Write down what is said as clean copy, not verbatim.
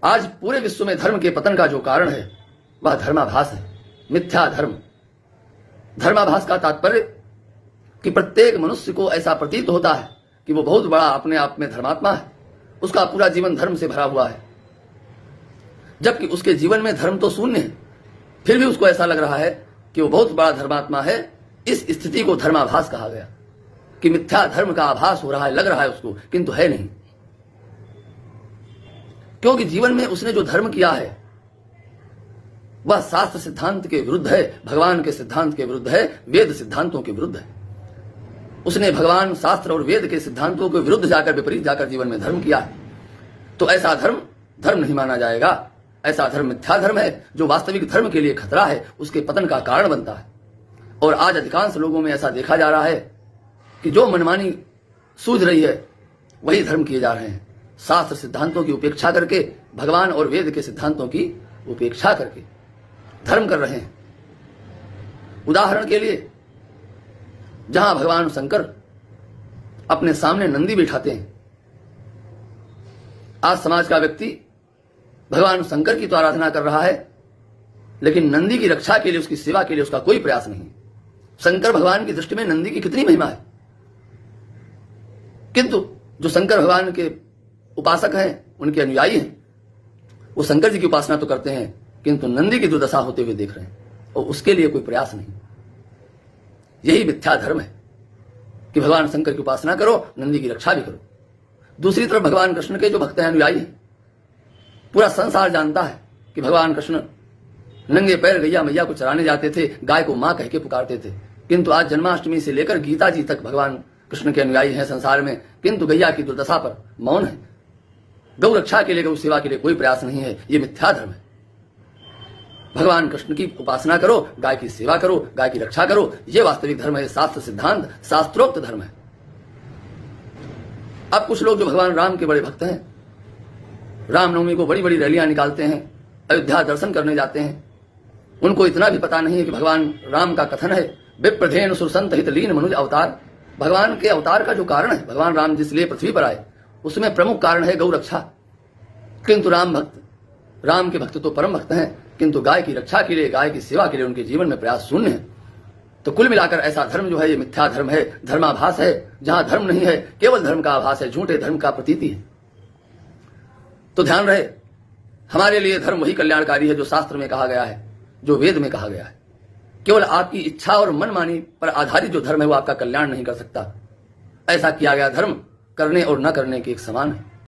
आज पूरे विश्व में धर्म के पतन का जो कारण है वह धर्माभास है, मिथ्या धर्म। धर्माभास का तात्पर्य कि प्रत्येक मनुष्य को ऐसा प्रतीत होता है कि वो बहुत बड़ा अपने आप में धर्मात्मा है, उसका पूरा जीवन धर्म से भरा हुआ है, जबकि उसके जीवन में धर्म तो शून्य है, फिर भी उसको ऐसा लग रहा है कि वो बहुत बड़ा धर्मात्मा है। इस स्थिति को धर्माभास कहा गया कि मिथ्या धर्म का आभास हो रहा है, लग रहा है उसको, किंतु है नहीं। क्योंकि जीवन में उसने जो धर्म किया है वह शास्त्र सिद्धांत के विरुद्ध है, भगवान के सिद्धांत के विरुद्ध है, वेद सिद्धांतों के विरुद्ध है। उसने भगवान, शास्त्र और वेद के सिद्धांतों के विरुद्ध जाकर, विपरीत जाकर जीवन में धर्म किया है। तो ऐसा धर्म धर्म नहीं माना जाएगा। ऐसा धर्म मिथ्या धर्म है जो वास्तविक धर्म के लिए खतरा है, उसके पतन का कारण बनता है। और आज अधिकांश लोगों में ऐसा देखा जा रहा है कि जो मनमानी सूझ रही है वही धर्म किए जा रहे हैं, शास्त्र सिद्धांतों की उपेक्षा करके, भगवान और वेद के सिद्धांतों की उपेक्षा करके धर्म कर रहे हैं। उदाहरण के लिए, जहां भगवान शंकर अपने सामने नंदी बिठाते हैं, आज समाज का व्यक्ति भगवान शंकर की तो आराधना कर रहा है, लेकिन नंदी की रक्षा के लिए, उसकी सेवा के लिए उसका कोई प्रयास नहीं। शंकर भगवान की दृष्टि में नंदी की कितनी महिमा है, किंतु जो शंकर भगवान के उपासक हैं, उनके अनुयायी हैं, वो शंकर जी की उपासना तो करते हैं, किंतु नंदी की दुर्दशा होते हुए देख रहे हैं और उसके लिए कोई प्रयास नहीं। यही मिथ्या धर्म है कि भगवान शंकर की उपासना करो, नंदी की रक्षा भी करो। दूसरी तरफ भगवान कृष्ण के जो भक्त हैं, अनुयायी हैं, पूरा संसार जानता है कि भगवान कृष्ण नंगे पैर गैया मैया को चराने जाते थे, गाय को मां कह के पुकारते थे, किंतु आज जन्माष्टमी से लेकर गीता जी तक भगवान कृष्ण के अनुयायी हैं संसार में, किंतु गैया की दुर्दशा पर मौन है। गौ रक्षा के लिए, गौ सेवा के लिए कोई प्रयास नहीं है। ये मिथ्या धर्म है। भगवान कृष्ण की उपासना करो, गाय की सेवा करो, गाय की रक्षा करो, ये वास्तविक धर्म है, शास्त्र सिद्धांत, शास्त्रोक्त धर्म है। अब कुछ लोग जो भगवान राम के बड़े भक्त हैं, रामनवमी को बड़ी बड़ी रैलियां निकालते हैं, अयोध्या दर्शन करने जाते हैं, उनको इतना भी पता नहीं है कि भगवान राम का कथन है, विप्रधेन सुरसंत हित लीन मनुज अवतार। भगवान के अवतार का जो कारण है, भगवान राम जिस लिए पृथ्वी पर आए, उसमें प्रमुख कारण है गौ रक्षा। किंतु राम के भक्त तो परम भक्त हैं, किंतु गाय की रक्षा के लिए, गाय की सेवा के लिए उनके जीवन में प्रयास शून्य है। तो कुल मिलाकर ऐसा धर्म जो है ये मिथ्या धर्म है, धर्माभास है। जहां धर्म नहीं है, केवल धर्म का आभास है, झूठे धर्म का प्रतीति है। तो ध्यान रहे, हमारे लिए धर्म वही कल्याणकारी है जो शास्त्र में कहा गया है, जो वेद में कहा गया है। केवल आपकी इच्छा और मनमानी पर आधारित जो धर्म है वो आपका कल्याण नहीं कर सकता। ऐसा किया गया धर्म करने और न करने के एक समान है।